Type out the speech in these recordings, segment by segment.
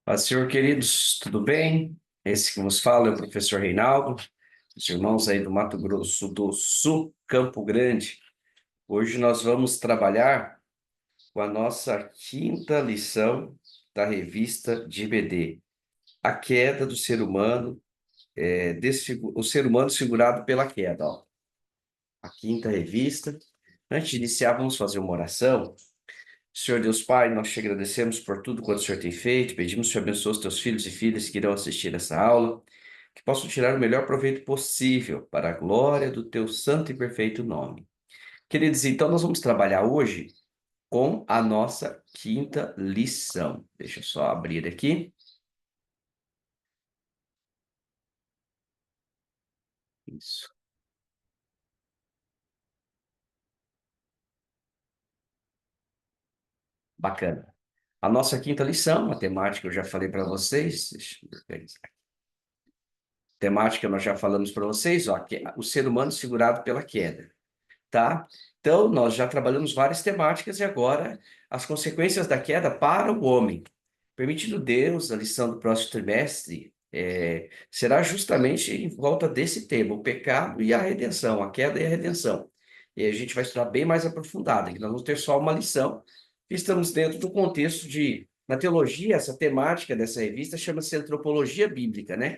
Paz, senhor queridos, tudo bem? Esse que nos fala é o professor Reinaldo, os irmãos aí do Mato Grosso do Sul, Campo Grande. Hoje nós vamos trabalhar com a nossa quinta lição da revista de BD, A Queda do Ser Humano, o ser humano segurado pela queda, ó. A quinta revista. Antes de iniciar, vamos fazer uma oração. Senhor Deus Pai, nós te agradecemos por tudo quanto o Senhor tem feito, pedimos que o Senhor abençoe os teus filhos e filhas que irão assistir essa aula, que possam tirar o melhor proveito possível para a glória do teu santo e perfeito nome. Queridos, então nós vamos trabalhar hoje com a nossa quinta lição. Deixa eu só abrir aqui. Isso, bacana. A nossa quinta lição, a temática eu já falei para vocês, deixa eu organizar. Temática nós já falamos para vocês, ó, o ser humano segurado pela queda. Tá? Então, nós já trabalhamos várias temáticas e agora as consequências da queda para o homem. Permitindo Deus, a lição do próximo trimestre será justamente em volta desse tema, o pecado e a redenção, a queda e a redenção. E a gente vai estudar bem mais aprofundado, que nós vamos ter só uma lição, e estamos dentro do contexto de, na teologia, essa temática dessa revista chama-se Antropologia Bíblica, né?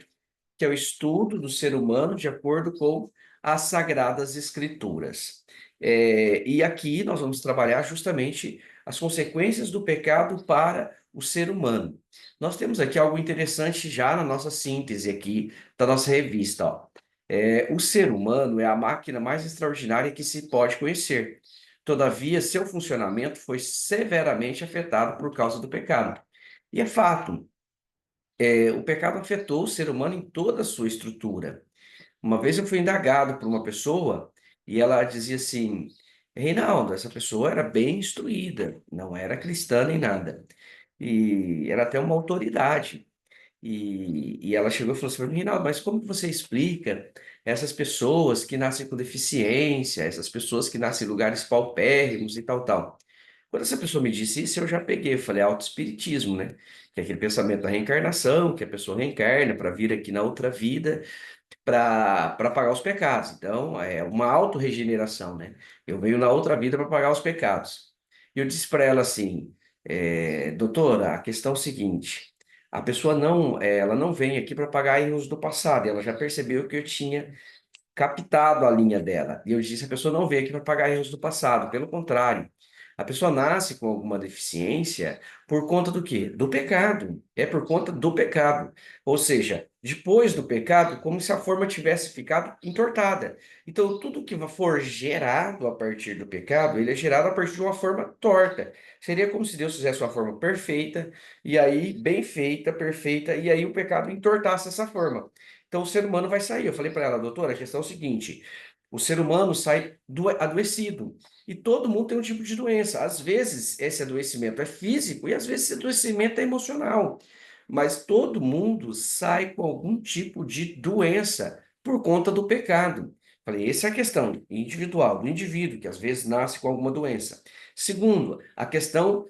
Que é o estudo do ser humano de acordo com as Sagradas Escrituras. E aqui nós vamos trabalhar justamente as consequências do pecado para o ser humano. Nós temos aqui algo interessante já na nossa síntese aqui da nossa revista, ó. O ser humano é a máquina mais extraordinária que se pode conhecer. Todavia, seu funcionamento foi severamente afetado por causa do pecado. E é fato, o pecado afetou o ser humano em toda a sua estrutura. Uma vez eu fui indagado por uma pessoa e ela dizia assim: Reinaldo, essa pessoa era bem instruída, não era cristã nem nada, e era até uma autoridade. E ela chegou e falou assim para mim: Reinaldo, mas como que você explica essas pessoas que nascem com deficiência, essas pessoas que nascem em lugares paupérrimos e tal, tal? Quando essa pessoa me disse isso, eu já peguei, eu falei autoespiritismo, né? Que é aquele pensamento da reencarnação, que a pessoa reencarna para vir aqui na outra vida para pagar os pecados. Então, é uma autorregeneração, né? Eu venho na outra vida para pagar os pecados. E eu disse para ela assim, doutora, a questão é o seguinte, a pessoa não, ela não vem aqui para pagar erros do passado, ela já percebeu que eu tinha captado a linha dela. E eu disse, a pessoa não veio aqui para pagar erros do passado, pelo contrário. A pessoa nasce com alguma deficiência por conta do quê? Do pecado. É por conta do pecado. Ou seja, depois do pecado, como se a forma tivesse ficado entortada. Então, tudo que for gerado a partir do pecado, ele é gerado a partir de uma forma torta. Seria como se Deus fizesse uma forma perfeita, e aí, bem feita, perfeita, e aí o pecado entortasse essa forma. Então o ser humano vai sair. Eu falei para ela, doutora, a questão é o seguinte: o ser humano sai adoecido. E todo mundo tem um tipo de doença. Às vezes esse adoecimento é físico e às vezes esse adoecimento é emocional. Mas todo mundo sai com algum tipo de doença por conta do pecado. Falei, essa é a questão individual, do indivíduo, que às vezes nasce com alguma doença. Segundo, a questão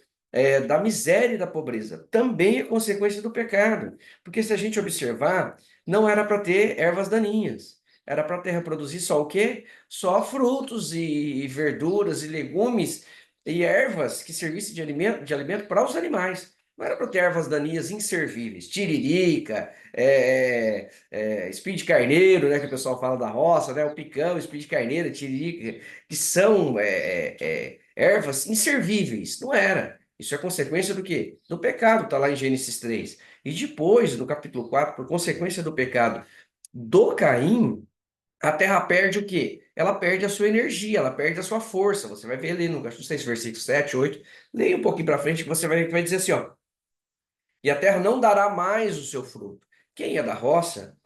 da miséria e da pobreza. Também é consequência do pecado. Porque se a gente observar, não era para ter ervas daninhas. Era para ter reproduzir só o quê? Só frutos e verduras e legumes e ervas que servissem de alimento para os animais. Não era para ter ervas daninhas inservíveis. Tiririca, espinho de carneiro, né, que o pessoal fala da roça, né, o picão, espinho de carneiro, tiririca, que são ervas inservíveis. Não era. Isso é consequência do quê? Do pecado, está lá em Gênesis 3. E depois, no capítulo 4, por consequência do pecado do Caim, a terra perde o quê? Ela perde a sua energia, ela perde a sua força. Você vai ver ali no, acho, não sei se versículo 7, 8, leia um pouquinho para frente que você vai dizer assim, ó, e a terra não dará mais o seu fruto. Quem é da roça,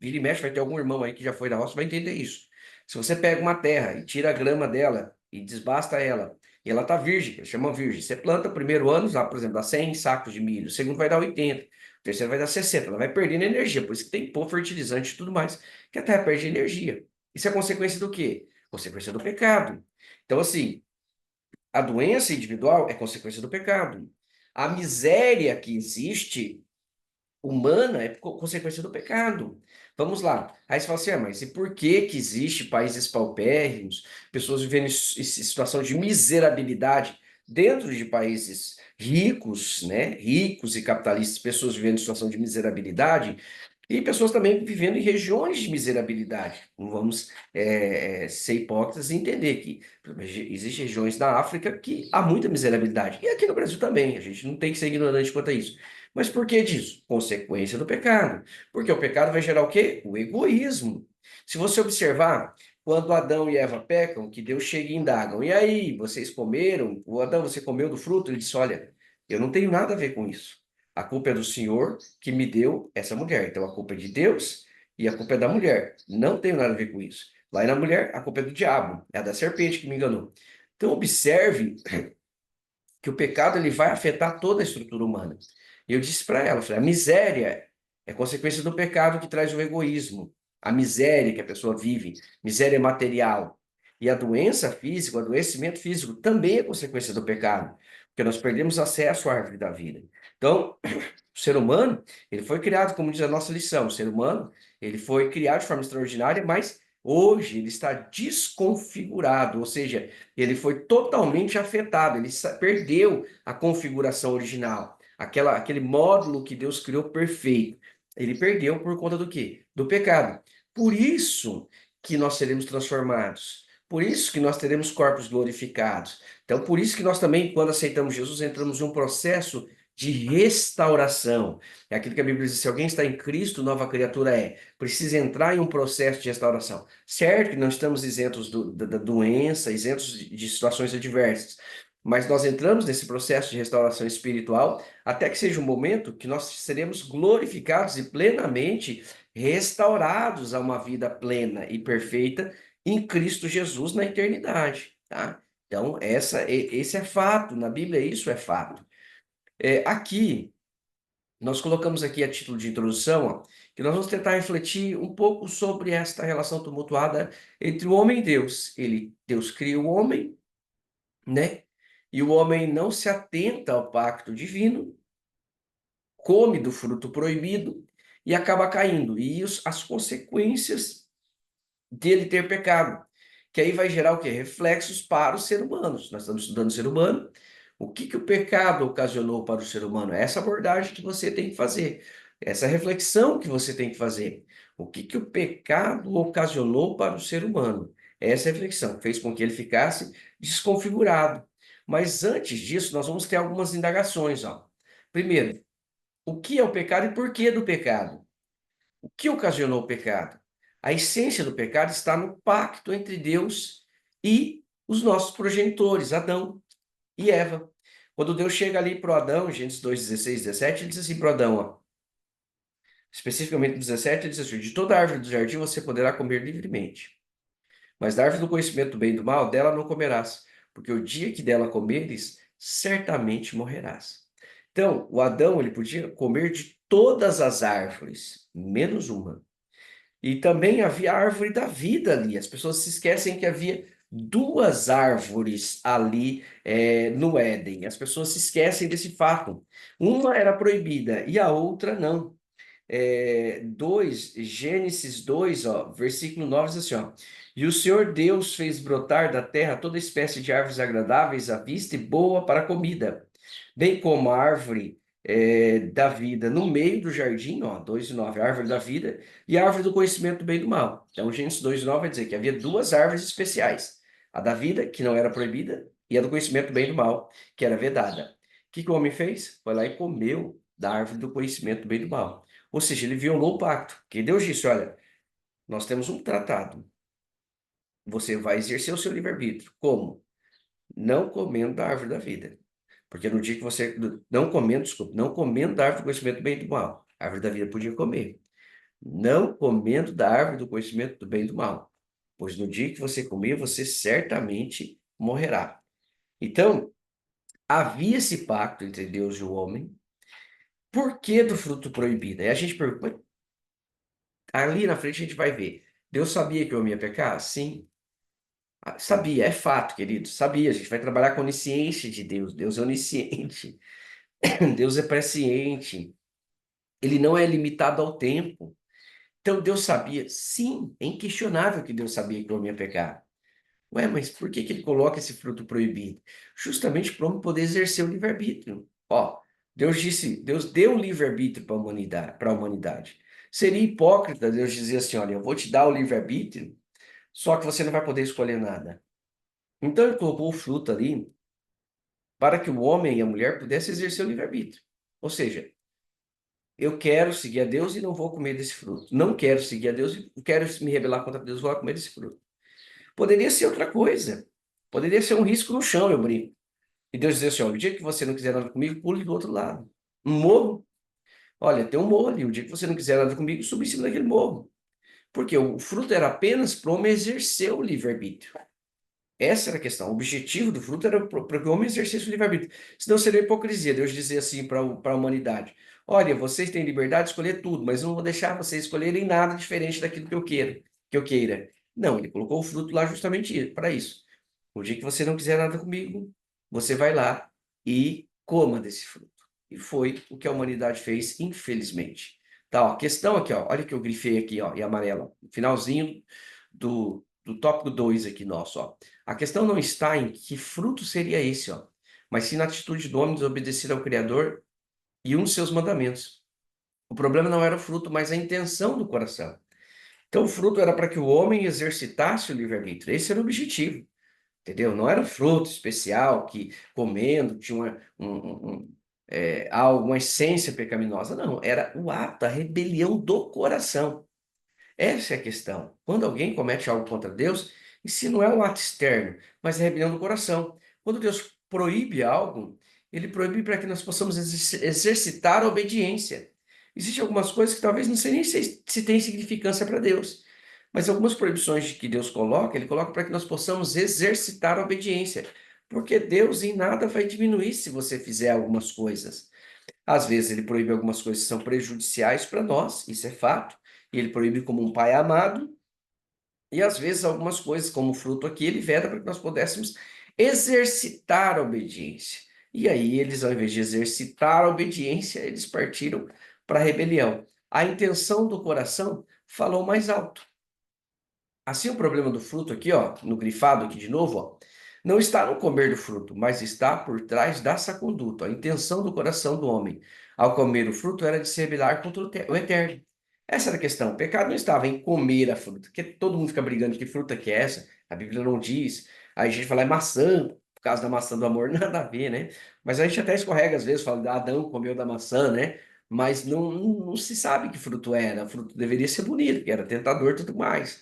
vira e mexe, vai ter algum irmão aí que já foi da roça, vai entender isso. Se você pega uma terra e tira a grama dela e desbasta ela, e ela está virgem, que eles chamam virgem, você planta o primeiro ano, por exemplo, dá 100 sacos de milho, o segundo vai dar 80, o terceiro vai dar 60, ela vai perdendo energia, por isso que tem que pôr fertilizante e tudo mais, que a terra perde energia. Isso é consequência do quê? Consequência do pecado. Então, assim, a doença individual é consequência do pecado. A miséria que existe humana é consequência do pecado. Vamos lá. Aí você fala assim, mas e por que que existe países paupérrimos, pessoas vivendo em situação de miserabilidade dentro de países ricos, né? Ricos e capitalistas, pessoas vivendo em situação de miserabilidade e pessoas também vivendo em regiões de miserabilidade. Não vamos ser hipócritas e entender que existem regiões da África que há muita miserabilidade. E aqui no Brasil também. A gente não tem que ser ignorante quanto a isso. Mas por que disso? Consequência do pecado. Porque o pecado vai gerar o quê? O egoísmo. Se você observar, quando Adão e Eva pecam, que Deus chega e indagam, e aí, vocês comeram? O Adão, você comeu do fruto? Ele disse, olha, eu não tenho nada a ver com isso. A culpa é do Senhor que me deu essa mulher. Então a culpa é de Deus e a culpa é da mulher. Não tenho nada a ver com isso. Lá na mulher, a culpa é do diabo, é a da serpente que me enganou. Então observe que o pecado ele vai afetar toda a estrutura humana. E eu disse para ela, falei, a miséria é consequência do pecado que traz o egoísmo, a miséria que a pessoa vive, miséria material. E a doença física, o adoecimento físico também é consequência do pecado, porque nós perdemos acesso à árvore da vida. Então, o ser humano, ele foi criado, como diz a nossa lição, o ser humano, ele foi criado de forma extraordinária, mas hoje ele está desconfigurado, ou seja, ele foi totalmente afetado, ele perdeu a configuração original, aquele módulo que Deus criou perfeito. Ele perdeu por conta do quê? Do pecado. Por isso que nós seremos transformados. Por isso que nós teremos corpos glorificados. Então, por isso que nós também, quando aceitamos Jesus, entramos em um processo de restauração. É aquilo que a Bíblia diz: se alguém está em Cristo, nova criatura é. Precisa entrar em um processo de restauração. Certo que não estamos isentos da doença, isentos de situações adversas, mas nós entramos nesse processo de restauração espiritual até que seja um momento que nós seremos glorificados e plenamente restaurados a uma vida plena e perfeita em Cristo Jesus na eternidade, tá? Então, esse é fato, na Bíblia isso é fato. Aqui, nós colocamos aqui a título de introdução, ó, que nós vamos tentar refletir um pouco sobre esta relação tumultuada entre o homem e Deus. Deus cria o homem, né? E o homem não se atenta ao pacto divino, come do fruto proibido e acaba caindo. E as consequências dele ter pecado, que aí vai gerar o quê? Reflexos para os seres humanos. Nós estamos estudando o ser humano. O que que o pecado ocasionou para o ser humano? É essa abordagem que você tem que fazer, essa reflexão que você tem que fazer. O que que o pecado ocasionou para o ser humano? Essa reflexão fez com que ele ficasse desconfigurado. Mas antes disso, nós vamos ter algumas indagações, ó. Primeiro, o que é o pecado e por que do pecado? O que ocasionou o pecado? A essência do pecado está no pacto entre Deus e os nossos progenitores, Adão e Eva. Quando Deus chega ali para o Adão, Gênesis 2, 16, 17, ele diz assim para o Adão, ó, especificamente no 17, ele diz assim: de toda árvore do jardim você poderá comer livremente, mas da árvore do conhecimento do bem e do mal, dela não comerás, porque o dia que dela comeres, certamente morrerás. Então, o Adão, ele podia comer de todas as árvores, menos uma. E também havia a árvore da vida ali. As pessoas se esquecem que havia duas árvores ali no Éden. As pessoas se esquecem desse fato. Uma era proibida e a outra não. 2, Gênesis 2, ó, versículo 9 diz assim, ó, e o Senhor Deus fez brotar da terra toda espécie de árvores agradáveis à vista e boa para a comida, bem como a árvore da vida no meio do jardim, ó, 2 e 9, a árvore da vida e a árvore do conhecimento do bem e do mal. Então, Gênesis 2 e 9 vai dizer que havia duas árvores especiais, a da vida, que não era proibida, e a do conhecimento do bem e do mal, que era vedada. O que que o homem fez? Foi lá e comeu da árvore do conhecimento do bem e do mal. Ou seja, ele violou o pacto. Que Deus disse: olha, nós temos um tratado. Você vai exercer o seu livre-arbítrio. Como? Não comendo da árvore da vida. Porque no dia que você. Não comendo, desculpa, não comendo da árvore do conhecimento do bem e do mal. A árvore da vida podia comer. Não comendo da árvore do conhecimento do bem e do mal. Pois no dia que você comer, você certamente morrerá. Então, havia esse pacto entre Deus e o homem. Por que do fruto proibido? Aí a gente pergunta, ali na frente a gente vai ver. Deus sabia que eu ia pecar? Sim. Sabia, é fato, querido. Sabia. A gente vai trabalhar com a onisciência de Deus. Deus é onisciente. Deus é presciente. Ele não é limitado ao tempo. Então Deus sabia, sim, é inquestionável que Deus sabia que o homem ia pecar. Ué, mas por que que ele coloca esse fruto proibido? Justamente para o homem poder exercer o livre-arbítrio. Ó, Deus deu o livre-arbítrio para a humanidade. Seria hipócrita Deus dizer assim, olha, eu vou te dar o livre-arbítrio, só que você não vai poder escolher nada. Então ele colocou o fruto ali para que o homem e a mulher pudessem exercer o livre-arbítrio. Ou seja, eu quero seguir a Deus e não vou comer desse fruto. Não quero seguir a Deus e quero me rebelar contra Deus e vou comer desse fruto. Poderia ser outra coisa. Poderia ser um risco no chão, eu brinco. E Deus dizer assim, olha, o dia que você não quiser nada comigo, pule do outro lado. Um morro. Olha, tem um morro ali. O dia que você não quiser nada comigo, suba em cima daquele morro. Porque o fruto era apenas para o homem exercer o livre-arbítrio. Essa era a questão. O objetivo do fruto era para que o homem exercesse o livre-arbítrio. Senão seria hipocrisia. Deus dizia assim para a humanidade: olha, vocês têm liberdade de escolher tudo, mas eu não vou deixar vocês escolherem nada diferente daquilo que eu queira. Não, ele colocou o fruto lá justamente para isso. O dia que você não quiser nada comigo, você vai lá e coma desse fruto. E foi o que a humanidade fez, infelizmente. Tá, ó, a questão aqui, ó, olha que eu grifei aqui, ó, em amarelo, finalzinho do tópico 2 aqui nosso, ó. A questão não está em que fruto seria esse, ó, mas sim na atitude do homem desobedecer ao Criador e um de seus mandamentos. O problema não era o fruto, mas a intenção do coração. Então, o fruto era para que o homem exercitasse o livre-arbítrio. Esse era o objetivo. Entendeu? Não era um fruto especial que comendo tinha algo, uma essência pecaminosa. Não, era o ato, a rebelião do coração. Essa é a questão. Quando alguém comete algo contra Deus, isso não é um ato externo, mas é a rebelião do coração. Quando Deus proíbe algo, ele proíbe para que nós possamos exercitar a obediência. Existem algumas coisas que talvez não sei nem se tem significância para Deus, mas algumas proibições que Deus coloca, ele coloca para que nós possamos exercitar a obediência. Porque Deus em nada vai diminuir se você fizer algumas coisas. Às vezes ele proíbe algumas coisas que são prejudiciais para nós, isso é fato, e ele proíbe como um pai amado, e às vezes algumas coisas, como o fruto aqui, ele veda para que nós pudéssemos exercitar a obediência. E aí eles, ao invés de exercitar a obediência, eles partiram para a rebelião. A intenção do coração falou mais alto. Assim, o problema do fruto aqui, ó, no grifado aqui de novo, ó, não está no comer do fruto, mas está por trás dessa conduta. A intenção do coração do homem ao comer o fruto era de se rebelar contra o eterno. Essa era a questão. O pecado não estava em comer a fruta, porque todo mundo fica brigando que fruta que é essa. A Bíblia não diz. Aí a gente fala é maçã, por causa da maçã do amor, nada a ver, né? Mas a gente até escorrega às vezes, fala, Adão comeu da maçã, né? Mas não se sabe que fruto era. O fruto deveria ser bonito, que era tentador e tudo mais.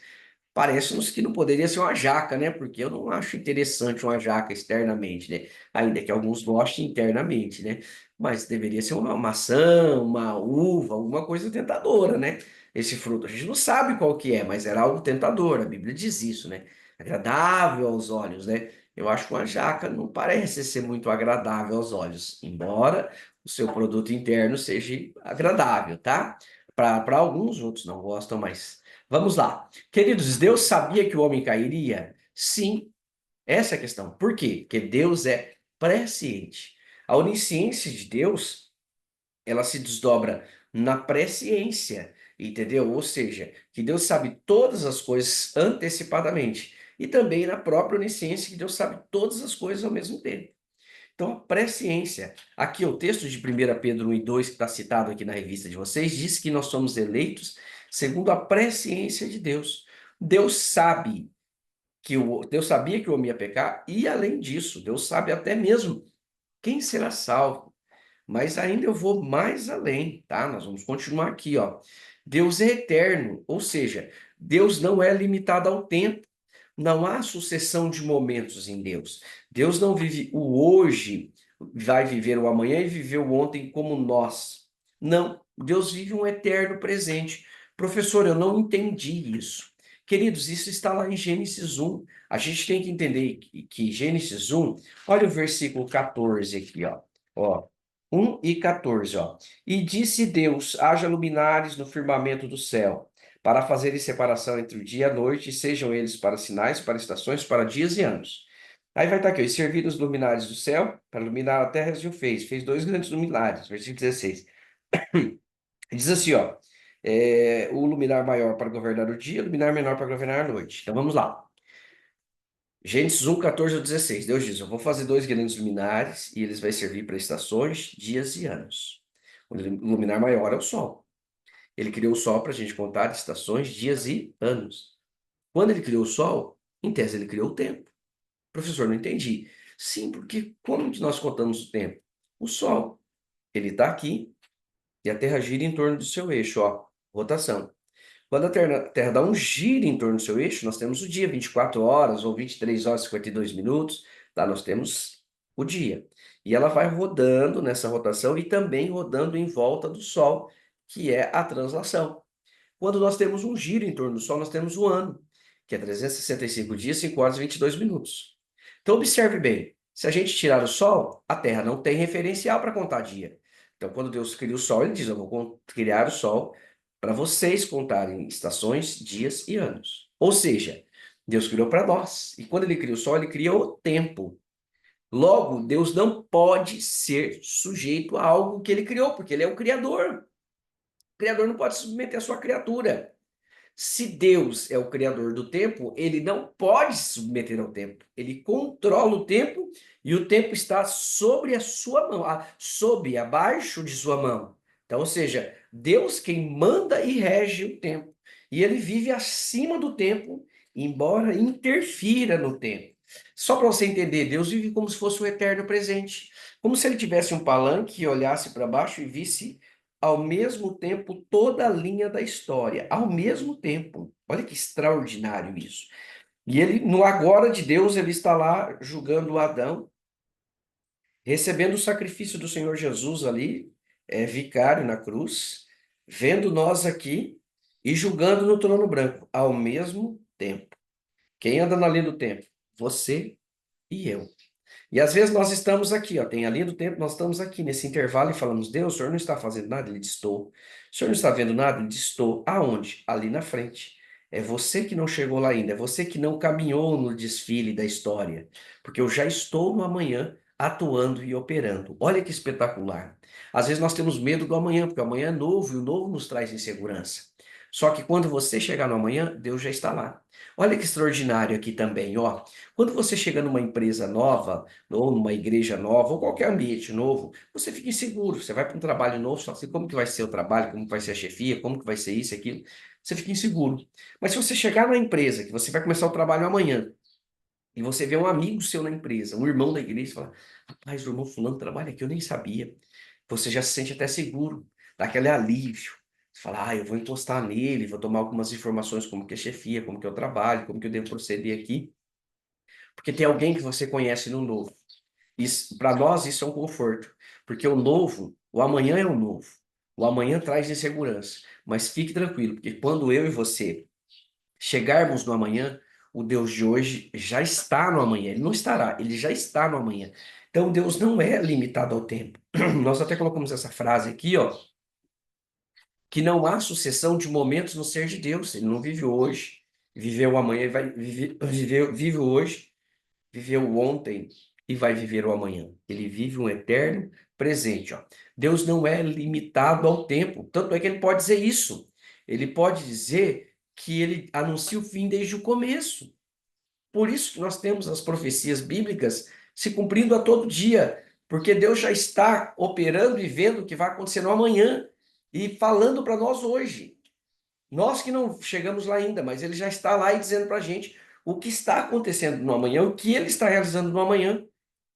Parece-nos que não poderia ser uma jaca, né? Porque eu não acho interessante uma jaca externamente, né? Ainda que alguns gostem internamente, né? Mas deveria ser uma maçã, uma uva, alguma coisa tentadora, né? Esse fruto. A gente não sabe qual que é, mas era algo tentador. A Bíblia diz isso, né? Agradável aos olhos, né? Eu acho que uma jaca não parece ser muito agradável aos olhos, embora o seu produto interno seja agradável, tá? Para alguns, outros não gostam, mas vamos lá. Queridos, Deus sabia que o homem cairia? Sim, essa é a questão. Por quê? Porque Deus é presciente. A onisciência de Deus, ela se desdobra na presciência, entendeu? Ou seja, que Deus sabe todas as coisas antecipadamente. E também na própria onisciência, que Deus sabe todas as coisas ao mesmo tempo. Então, a presciência. Aqui, o texto de 1 Pedro 1 e 2, que está citado aqui na revista de vocês, diz que nós somos eleitos segundo a presciência de Deus. Deus sabe Deus sabia que o homem ia pecar, e além disso, Deus sabe até mesmo quem será salvo. Mas ainda eu vou mais além, tá? Nós vamos continuar aqui, ó. Deus é eterno, ou seja, Deus não é limitado ao tempo. Não há sucessão de momentos em Deus. Deus não vive o hoje, vai viver o amanhã e viveu o ontem como nós. Não, Deus vive um eterno presente. Professor, eu não entendi isso. Queridos, isso está lá em Gênesis 1. A gente tem que entender que Gênesis 1, olha o versículo 14 aqui, ó. 1 e 14, ó. E disse Deus: haja luminares no firmamento do céu, para fazerem separação entre o dia e a noite, e sejam eles para sinais, para estações, para dias e anos. Aí vai estar aqui, ó, e serviram os luminares do céu, para iluminar a terra e o fez. Fez dois grandes luminares, versículo 16. Diz assim, ó, o luminar maior para governar o dia, o luminar menor para governar a noite. Então vamos lá. Gênesis 1, 14 ao 16. Deus diz: Eu vou fazer dois grandes luminares e eles vão servir para estações, dias e anos. O luminar maior é o sol. Ele criou o sol para a gente contar estações, dias e anos. Quando ele criou o sol, em tese ele criou o tempo. Professor, não entendi. Sim, porque como que nós contamos o tempo? O sol, ele está aqui e a Terra gira em torno do seu eixo, ó, rotação. Quando a Terra dá um giro em torno do seu eixo, nós temos o dia, 24 horas ou 23 horas e 52 minutos, lá nós temos o dia. E ela vai rodando nessa rotação e também rodando em volta do Sol, que é a translação. Quando nós temos um giro em torno do Sol, nós temos o ano, que é 365 dias, 5 horas e 22 minutos. Então, observe bem, se a gente tirar o Sol, a Terra não tem referencial para contar dia. Então, quando Deus cria o Sol, ele diz, eu vou criar o Sol para vocês contarem estações, dias e anos. Ou seja, Deus criou para nós. E quando ele cria o Sol, ele cria o tempo. Logo, Deus não pode ser sujeito a algo que ele criou, porque ele é o Criador. O Criador não pode se submeter à sua criatura. Se Deus é o criador do tempo, ele não pode se submeter ao tempo. Ele controla o tempo e o tempo está sobre a sua mão, sob, abaixo de sua mão. Então, ou seja, Deus quem manda e rege o tempo. E ele vive acima do tempo, embora interfira no tempo. Só para você entender, Deus vive como se fosse o eterno presente. Como se ele tivesse um palanque e olhasse para baixo e visse ao mesmo tempo toda a linha da história, ao mesmo tempo. Olha que extraordinário isso. E ele, no agora de Deus, ele está lá julgando Adão, recebendo o sacrifício do Senhor Jesus ali, vicário na cruz, vendo nós aqui e julgando no trono branco, ao mesmo tempo. Quem anda na linha do tempo? Você e eu. E às vezes nós estamos aqui, ó, tem a linha do tempo, nós estamos aqui nesse intervalo e falamos, Deus, o senhor não está fazendo nada? Ele diz, estou. O senhor não está vendo nada? Ele diz, estou. Aonde? Ali na frente. É você que não chegou lá ainda, é você que não caminhou no desfile da história, porque eu já estou no amanhã atuando e operando. Olha que espetacular. Às vezes nós temos medo do amanhã, porque o amanhã é novo e o novo nos traz insegurança. Só que quando você chegar no amanhã, Deus já está lá. Olha que extraordinário aqui também, ó. Quando você chega numa empresa nova, ou numa igreja nova, ou qualquer ambiente novo, você fica inseguro. Você vai para um trabalho novo, você fala assim, como que vai ser o trabalho, como que vai ser a chefia, como que vai ser isso e aquilo. Você fica inseguro. Mas se você chegar na empresa, que você vai começar o trabalho amanhã, e você vê um amigo seu na empresa, um irmão da igreja, e fala, rapaz, o irmão fulano trabalha aqui, eu nem sabia. Você já se sente até seguro, dá aquele alívio. Você fala, eu vou encostar nele, vou tomar algumas informações como que é chefia, como que é o trabalho, como que eu devo proceder aqui. Porque tem alguém que você conhece no novo. Isso, para nós isso é um conforto, porque o novo, o amanhã é o novo. O amanhã traz insegurança, mas fique tranquilo, porque quando eu e você chegarmos no amanhã, o Deus de hoje já está no amanhã, ele não estará, ele já está no amanhã. Então Deus não é limitado ao tempo. Nós até colocamos essa frase aqui, ó, que não há sucessão de momentos no ser de Deus. Ele não vive hoje, viveu amanhã, ele vai vive hoje, viveu ontem e vai viver o amanhã. Ele vive um eterno presente, ó. Deus não é limitado ao tempo, tanto é que ele pode dizer isso. Ele pode dizer que ele anuncia o fim desde o começo. Por isso que nós temos as profecias bíblicas se cumprindo a todo dia, porque Deus já está operando e vendo o que vai acontecer no amanhã e falando para nós hoje. Nós que não chegamos lá ainda, mas ele já está lá e dizendo para a gente o que está acontecendo no amanhã, o que ele está realizando no amanhã.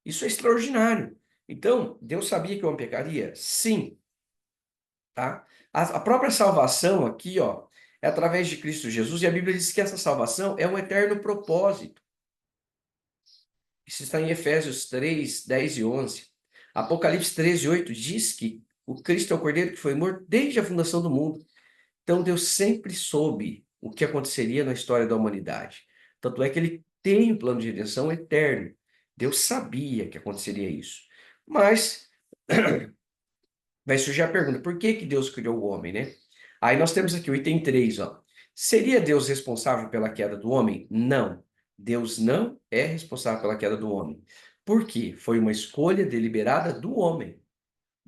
Isso é extraordinário. Então, Deus sabia que eu pecaria? Sim, tá? A própria salvação aqui, ó, é através de Cristo Jesus, e a Bíblia diz que essa salvação é um eterno propósito. Isso está em Efésios 3, 10 e 11. Apocalipse 13, 8 diz que o Cristo é o Cordeiro que foi morto desde a fundação do mundo. Então Deus sempre soube o que aconteceria na história da humanidade. Tanto é que ele tem um plano de redenção eterno. Deus sabia que aconteceria isso. Mas vai surgir a pergunta, por que que Deus criou o homem, né? Aí nós temos aqui o item 3, ó. Seria Deus responsável pela queda do homem? Não. Deus não é responsável pela queda do homem. Por quê? Foi uma escolha deliberada do homem.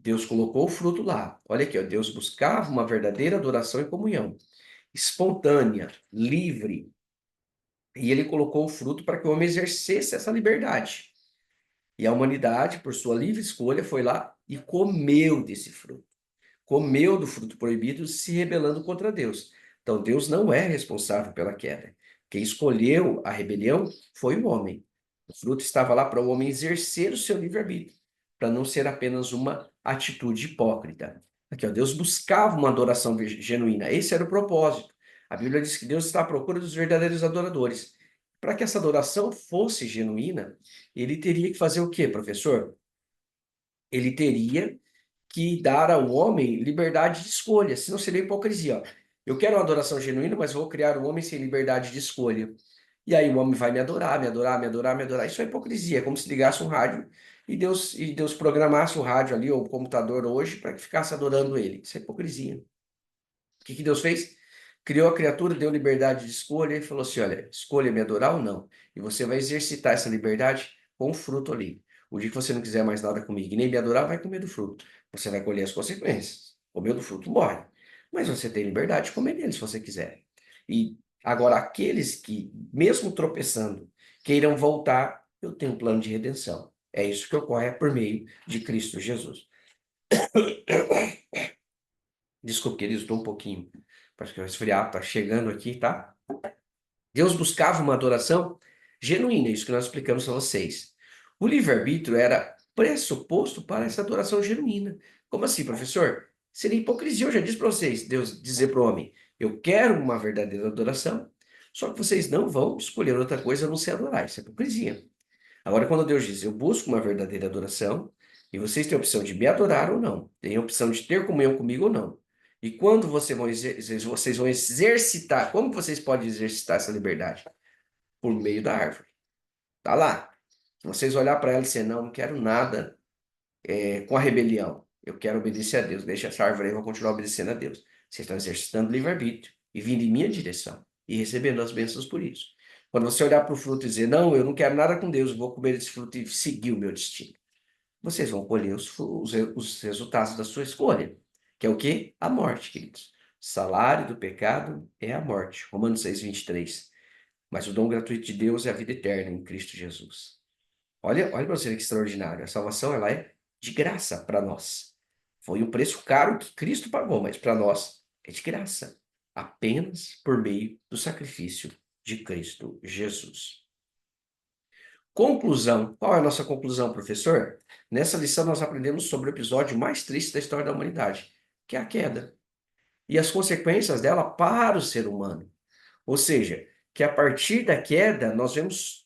Deus colocou o fruto lá. Olha aqui, ó, Deus buscava uma verdadeira adoração e comunhão, espontânea, livre, e ele colocou o fruto para que o homem exercesse essa liberdade. E a humanidade, por sua livre escolha, foi lá e comeu desse fruto. Comeu do fruto proibido, se rebelando contra Deus. Então, Deus não é responsável pela queda. Quem escolheu a rebelião foi o homem. O fruto estava lá para o homem exercer o seu livre-arbítrio, para não ser apenas uma atitude hipócrita. Aqui, ó, Deus buscava uma adoração genuína. Esse era o propósito. A Bíblia diz que Deus está à procura dos verdadeiros adoradores. Para que essa adoração fosse genuína, ele teria que fazer o quê, professor? Ele teria que dar ao homem liberdade de escolha, senão seria hipocrisia. Ó. Eu quero uma adoração genuína, mas vou criar um homem sem liberdade de escolha. E aí o homem vai me adorar, me adorar, me adorar, me adorar. Isso é hipocrisia, é como se ligasse um rádio e Deus programasse o rádio ali, ou o computador hoje, para que ficasse adorando ele. Isso é hipocrisia. O que Deus fez? Criou a criatura, deu liberdade de escolha e falou assim: olha, escolha me adorar ou não. E você vai exercitar essa liberdade com o fruto ali. O dia que você não quiser mais nada comigo e nem me adorar, vai comer do fruto. Você vai colher as consequências. Comeu do fruto, morre. Mas você tem liberdade de comer dele se você quiser. E agora, aqueles que, mesmo tropeçando, queiram voltar, eu tenho um plano de redenção. É isso que ocorre por meio de Cristo Jesus. Desculpe, querido, estou um pouquinho. Parece que o resfriado está chegando aqui, tá? Deus buscava uma adoração genuína, isso que nós explicamos a vocês. O livre-arbítrio era pressuposto para essa adoração genuína. Como assim, professor? Seria hipocrisia, eu já disse para vocês, Deus dizer para o homem, eu quero uma verdadeira adoração, só que vocês não vão escolher outra coisa a não ser adorar, isso é hipocrisia. Agora, quando Deus diz, eu busco uma verdadeira adoração, e vocês têm a opção de me adorar ou não, têm a opção de ter comunhão comigo ou não. E quando vocês vão exercitar, como que vocês podem exercitar essa liberdade? Por meio da árvore. Tá lá. Se vocês olhar para ela e dizer, não, não quero nada com a rebelião. Eu quero obedecer a Deus. Deixa essa árvore aí, eu vou continuar obedecendo a Deus. Vocês estão exercitando livre-arbítrio e vindo em minha direção e recebendo as bênçãos por isso. Quando você olhar para o fruto e dizer, não, eu não quero nada com Deus, eu vou comer esse fruto e seguir o meu destino. Vocês vão colher os resultados da sua escolha, que é o quê? A morte, queridos. O salário do pecado é a morte. Romanos 6:23. Mas o dom gratuito de Deus é a vida eterna em Cristo Jesus. Olha para você ver que extraordinário. A salvação, ela é de graça para nós. Foi um preço caro que Cristo pagou, mas para nós é de graça. Apenas por meio do sacrifício de Cristo Jesus. Conclusão. Qual é a nossa conclusão, professor? Nessa lição nós aprendemos sobre o episódio mais triste da história da humanidade, que é a queda. E as consequências dela para o ser humano. Ou seja, que a partir da queda nós vemos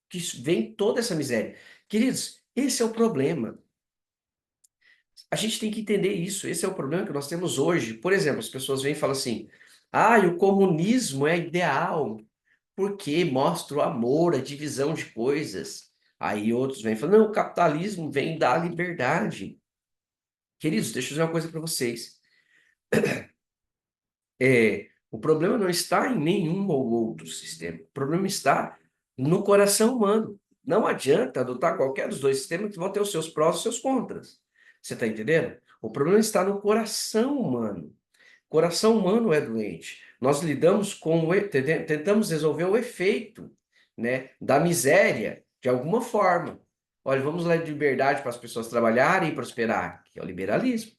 que vem toda essa miséria. Queridos, esse é o problema. A gente tem que entender isso. Esse é o problema que nós temos hoje. Por exemplo, as pessoas vêm e falam assim: ah, o comunismo é ideal, porque mostra o amor, a divisão de coisas. Aí outros vêm e falam: não, o capitalismo vem da liberdade. Queridos, deixa eu dizer uma coisa para vocês. O problema não está em nenhum ou outro sistema. O problema está no coração humano. Não adianta adotar qualquer dos dois sistemas que vão ter os seus prós e os seus contras. Você está entendendo? O problema está no coração humano. O coração humano é doente. Nós lidamos com tentamos resolver o efeito, né, da miséria de alguma forma. Olha, vamos dar liberdade para as pessoas trabalharem e prosperar, que é o liberalismo,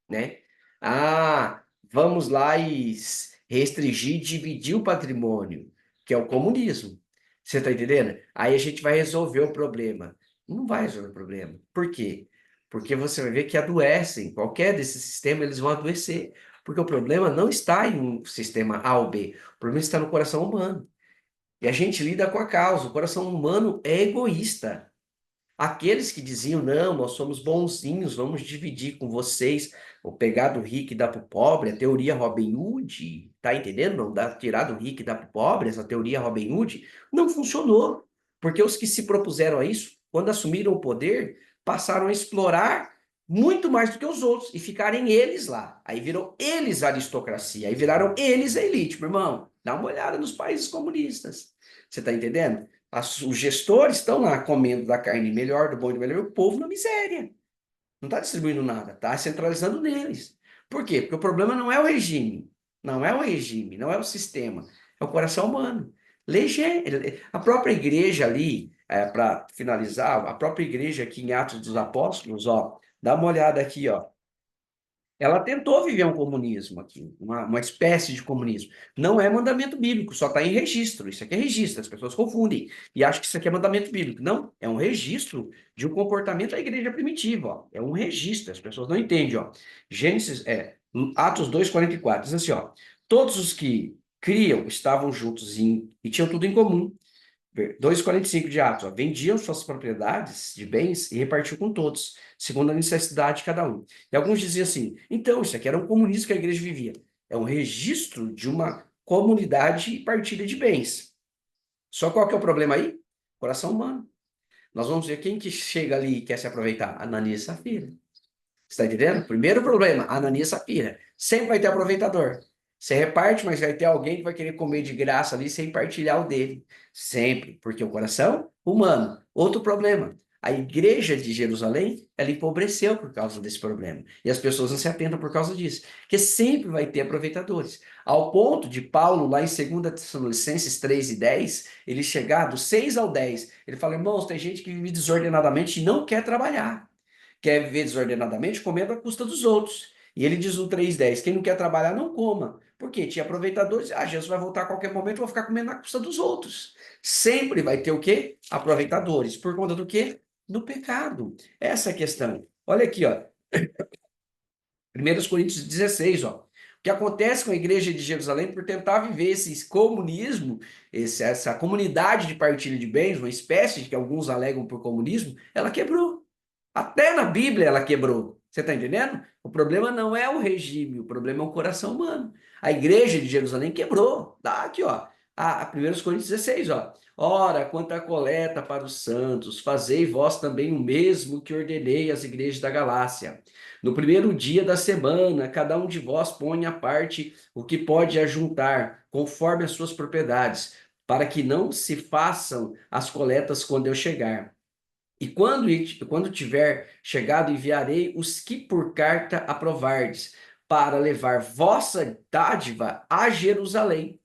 né? Ah, vamos lá e restringir, dividir o patrimônio, que é o comunismo. Você está entendendo? Aí a gente vai resolver o problema. Não vai resolver o problema. Por quê? Porque você vai ver que adoecem. Qualquer desse sistema, eles vão adoecer. Porque o problema não está em um sistema A ou B. O problema está no coração humano. E a gente lida com a causa. O coração humano é egoísta. Aqueles que diziam, não, nós somos bonzinhos, vamos dividir com vocês, o pegar do rico e dar para o pobre, a teoria Robin Hood, tá entendendo? Não dá tirar do rico e dar para o pobre, essa teoria Robin Hood, não funcionou. Porque os que se propuseram a isso, quando assumiram o poder, passaram a explorar muito mais do que os outros e ficarem eles lá. Aí viram eles a aristocracia, aí viraram eles a elite, meu irmão. Dá uma olhada nos países comunistas. Você está entendendo? Os gestores estão lá comendo da carne melhor, do bom e do melhor, e o povo na miséria. Não está distribuindo nada, está centralizando neles. Por quê? Porque o problema não é o regime, não é o regime, não é o sistema, é o coração humano. A própria igreja ali, para finalizar, a própria igreja aqui em Atos dos Apóstolos, ó, dá uma olhada aqui, ó. Ela tentou viver um comunismo aqui, uma espécie de comunismo. Não é mandamento bíblico, só está em registro. Isso aqui é registro, as pessoas confundem e acham que isso aqui é mandamento bíblico. Não, é um registro de um comportamento da igreja primitiva. Ó. É um registro, as pessoas não entendem. Ó. Atos 2:44, diz assim, ó, todos os que criam estavam juntos e tinham tudo em comum. 2:45 de Atos, ó, vendiam suas propriedades de bens e repartiam com todos, segundo a necessidade de cada um. E alguns diziam assim, então, isso aqui era um comunismo que a igreja vivia. É um registro de uma comunidade e partilha de bens. Só qual que é o problema aí? Coração humano. Nós vamos ver quem que chega ali e quer se aproveitar. Ananias e Safira. Você está entendendo? Primeiro problema, Ananias e Safira. Sempre vai ter aproveitador. Você reparte, mas vai ter alguém que vai querer comer de graça ali sem partilhar o dele. Sempre, porque o coração humano. Outro problema, a igreja de Jerusalém, ela empobreceu por causa desse problema. E as pessoas não se atentam por causa disso. Porque sempre vai ter aproveitadores. Ao ponto de Paulo, lá em 2 Tessalonicenses 3:10, ele chegar do 6 ao 10, ele fala, irmãos, tem gente que vive desordenadamente e não quer trabalhar. Quer viver desordenadamente, comendo à custa dos outros. E ele diz no 3:10, quem não quer trabalhar, não coma. Por quê? Tinha aproveitadores, Jesus vai voltar a qualquer momento, eu vou ficar comendo à custa dos outros. Sempre vai ter o quê? Aproveitadores. Por conta do quê? Do pecado. Essa é a questão. Olha aqui, ó. 1 Coríntios 16, ó. O que acontece com a igreja de Jerusalém por tentar viver esse comunismo, essa comunidade de partilha de bens, uma espécie de que alguns alegam por comunismo, ela quebrou. Até na Bíblia ela quebrou. Você está entendendo? O problema não é o regime, o problema é o coração humano. A igreja de Jerusalém quebrou. Tá aqui, ó. A 1 Coríntios 16, ó. Ora, quanto à coleta para os santos, fazei vós também o mesmo que ordenei às igrejas da Galácia. No primeiro dia da semana, cada um de vós põe à parte o que pode ajuntar, conforme as suas propriedades, para que não se façam as coletas quando eu chegar. E quando tiver chegado, enviarei os que por carta aprovardes, para levar vossa dádiva a Jerusalém.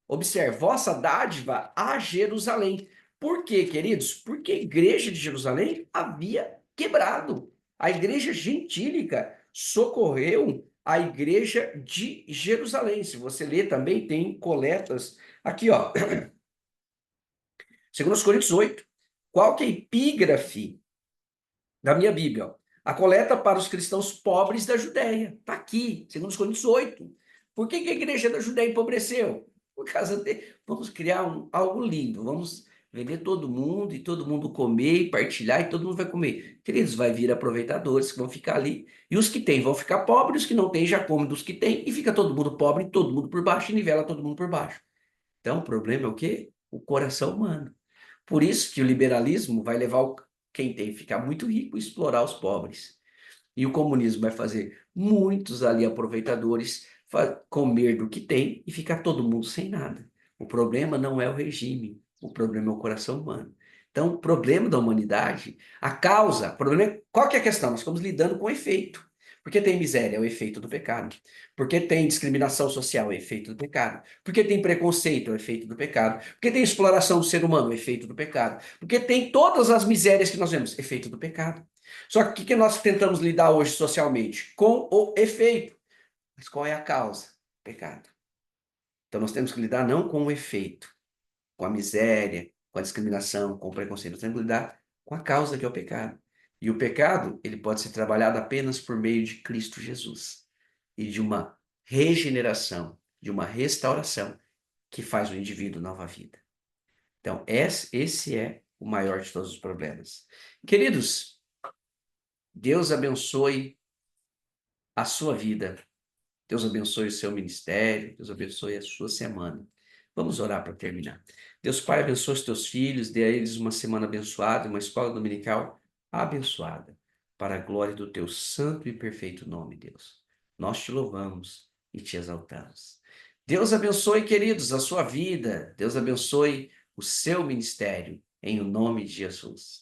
Observe, vossa dádiva a Jerusalém. Por quê, queridos? Porque a igreja de Jerusalém havia quebrado. A igreja gentílica socorreu a igreja de Jerusalém. Se você ler também, tem coletas. Aqui, ó, 2 Coríntios 8. Qual que é a epígrafe da minha Bíblia? Ó? A coleta para os cristãos pobres da Judéia. Está aqui, 2 Coríntios 8. Por que a igreja da Judéia empobreceu? Por causa de... Vamos criar algo lindo. Vamos vender todo mundo e todo mundo comer e partilhar e todo mundo vai comer. Queridos, vai vir aproveitadores que vão ficar ali. E os que têm vão ficar pobres, os que não têm já comem dos que têm e fica todo mundo pobre, todo mundo por baixo e nivela todo mundo por baixo. Então, o problema é o quê? O coração humano. Por isso que o liberalismo vai levar quem tem a ficar muito rico e explorar os pobres. E o comunismo vai fazer muitos ali aproveitadores comer do que tem e ficar todo mundo sem nada. O problema não é o regime, o problema é o coração humano. Então, o problema da humanidade, a causa, qual que é a questão? Nós estamos lidando com o efeito. Porque tem miséria, é o efeito do pecado. Porque tem discriminação social, é o efeito do pecado. Porque tem preconceito, é o efeito do pecado. Porque tem exploração do ser humano, é o efeito do pecado. Porque tem todas as misérias que nós vemos, efeito do pecado. Só que o que nós tentamos lidar hoje socialmente? Com o efeito. Mas qual é a causa? Pecado. Então nós temos que lidar não com o efeito, com a miséria, com a discriminação, com o preconceito. Nós temos que lidar com a causa que é o pecado. E o pecado, ele pode ser trabalhado apenas por meio de Cristo Jesus e de uma regeneração, de uma restauração que faz o indivíduo nova vida. Então, esse é o maior de todos os problemas. Queridos, Deus abençoe a sua vida. Deus abençoe o seu ministério. Deus abençoe a sua semana. Vamos orar para terminar. Deus Pai, abençoe os teus filhos, dê a eles uma semana abençoada, uma escola dominical abençoada, para a glória do teu santo e perfeito nome, Deus. Nós te louvamos e te exaltamos. Deus abençoe, queridos, a sua vida. Deus abençoe o seu ministério, em o nome de Jesus.